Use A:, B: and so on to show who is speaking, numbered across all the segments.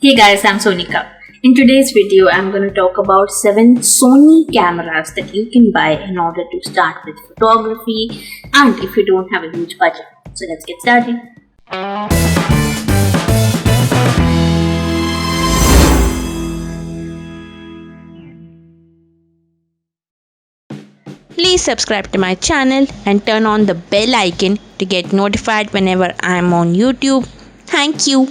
A: Hey guys, I'm Sonika. In today's video, I'm going to talk about 7 Sony cameras that you can buy in order to start with photography and if you don't have a huge budget. So let's get started.
B: Please subscribe to my channel and turn on the bell icon to get notified whenever I am on YouTube. Thank you.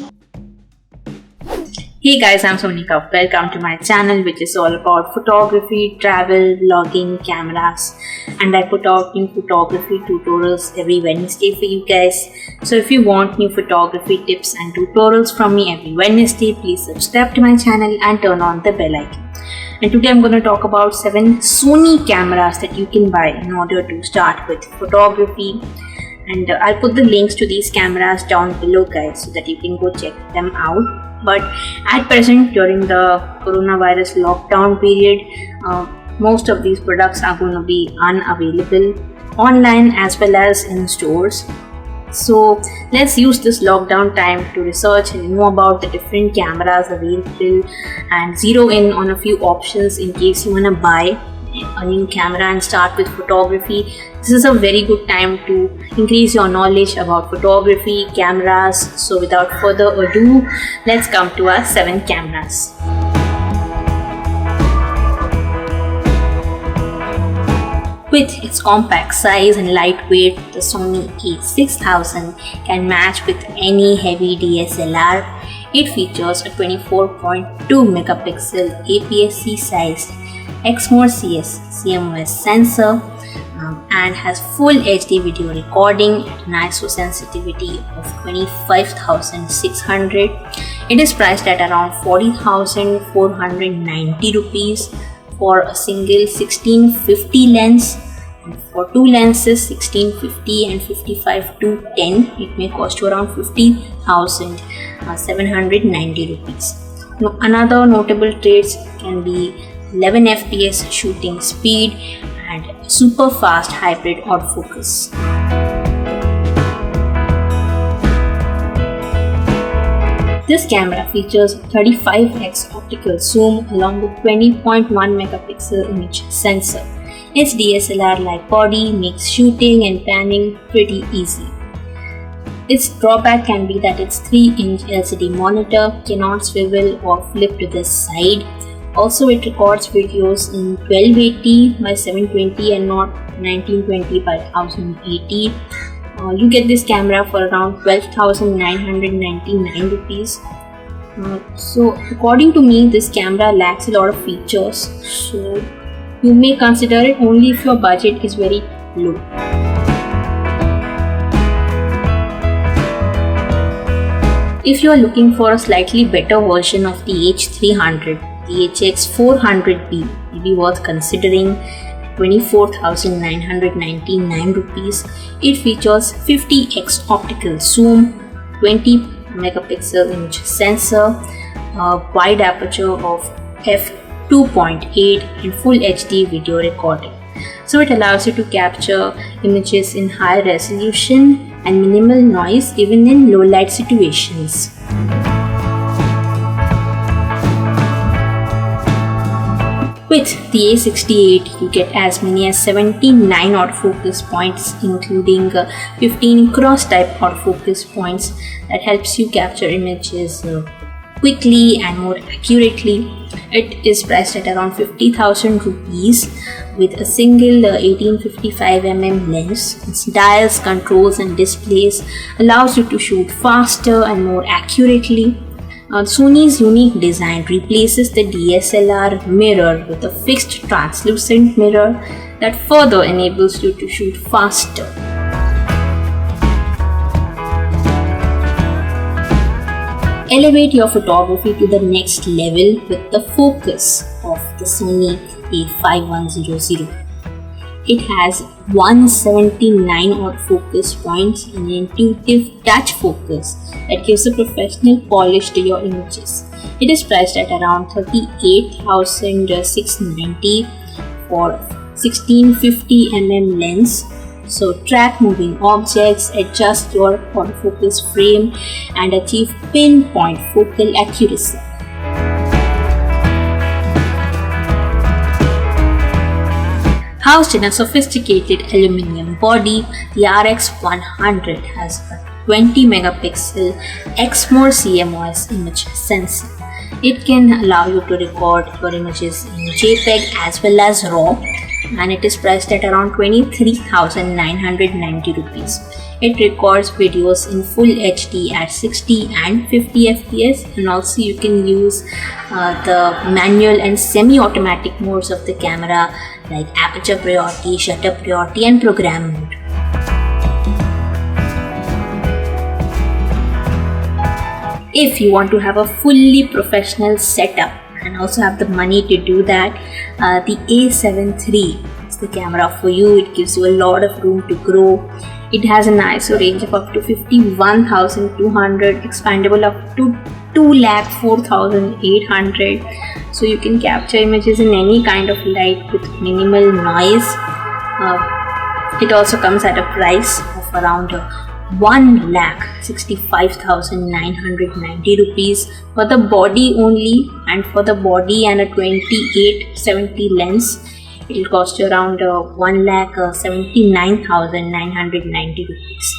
A: Hey guys, I'm Sonika. Welcome to my channel, which is all about photography, travel, vlogging, cameras, and I put out new photography tutorials every Wednesday for you guys. So if you want new photography tips and tutorials from me every Wednesday, please subscribe to my channel and turn on the bell icon. And today I'm going to talk about 7 Sony cameras that you can buy in order to start with photography. And I'll put the links to these cameras down below, guys, so that you can go check them out. But at present, during the coronavirus lockdown period, most of these products are going to be unavailable online as well as in stores. So let's use this lockdown time to research and know about the different cameras available and zero in on a few options in case you want to buy a new camera and start with photography. This is a very good time to increase your knowledge about photography, cameras. So without further ado, let's come to our 7 cameras. With its compact size and lightweight, the Sony a6000 can match with any heavy DSLR. It features a 24.2 megapixel APS-C sized XMOR-CS CMOS sensor and has full HD video recording at an ISO sensitivity of 25,600. It is priced at around 40,490 rupees for a single 1650 lens, and for two lenses 1650 and 55-10 it may cost you around 50,790 rupees. Now, another notable traits can be 11 fps shooting speed and super fast hybrid autofocus. This camera features 35x optical zoom along with 20.1 megapixel image sensor. Its DSLR-like body makes shooting and panning pretty easy. Its drawback can be that its 3-inch LCD monitor cannot swivel or flip to the side. Also, it records videos in 1280 by 720 and not 1920 by 1080. You get this camera for around 12,999 rupees. So according to me, this camera lacks a lot of features. So you may consider it only if your budget is very low. If you are looking for a slightly better version of the H300, the HX400B may be worth considering. 24,999 rupees. It features 50x optical zoom, 20 megapixel image sensor, a wide aperture of f2.8 and full HD video recording. So it allows you to capture images in high resolution and minimal noise even in low light situations. With the A68, you get as many as 79 autofocus points, including 15 cross-type autofocus points that helps you capture images quickly and more accurately. It is priced at around 50,000 rupees with a single 1855mm lens. Its dials, controls and displays allows you to shoot faster and more accurately. Sony's unique design replaces the DSLR mirror with a fixed translucent mirror that further enables you to shoot faster. Elevate your photography to the next level with the focus of the Sony a5100. It has 179 autofocus points and an intuitive touch focus that gives a professional polish to your images. It is priced at around 38,690 for 1650mm lens So track moving objects, adjust your autofocus frame and achieve pinpoint focal accuracy. Housed in a sophisticated aluminum body, the RX100 has a 20 megapixel Exmor CMOS image sensor. It can allow you to record your images in JPEG as well as RAW, and it is priced at around 23,990 rupees. It records videos in full HD at 60 and 50 fps, and also you can use the manual and semi-automatic modes of the camera like aperture priority, shutter priority and program mode. If you want to have a fully professional setup and also have the money to do that, the A7 III is the camera for you. It gives you a lot of room to grow. It has an ISO range of up to 51,200, expandable up to 2,04,800. So you can capture images in any kind of light with minimal noise. It also comes at a price of around 1,65,990 rupees for the body only, and for the body and a 28-70 lens it will cost you around 1,79,990 rupees.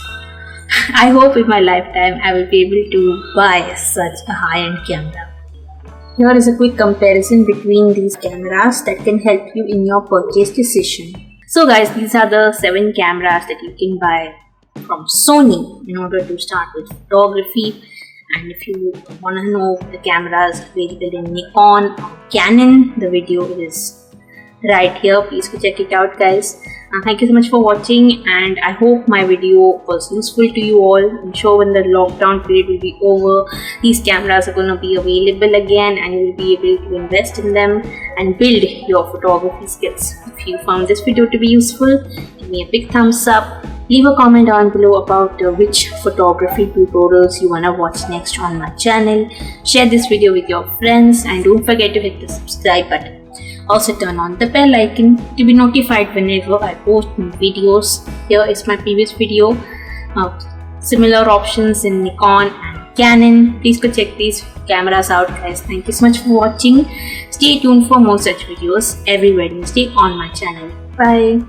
A: I hope in my lifetime I will be able to buy such a high-end camera. Here is a quick comparison between these cameras that can help you in your purchase decision. So guys, these are the 7 cameras that you can buy from Sony in order to start with photography. And if you want to know the cameras available in Nikon or Canon, the video is right here. Please go check it out, guys. Thank you so much for watching, and I hope my video was useful to you all. I'm sure when the lockdown period will be over, these cameras are going to be available again and you will be able to invest in them and build your photography skills. If you found this video to be useful, give me a big thumbs up. Leave a comment down below about which photography tutorials you wanna watch next on my channel. Share this video with your friends and don't forget to hit the subscribe button. Also turn on the bell icon to be notified whenever I post new videos. Here is my previous video. Similar options in Nikon and Canon. Please go check these cameras out, guys. Thank you so much for watching. Stay tuned for more such videos every Wednesday on my channel. Bye.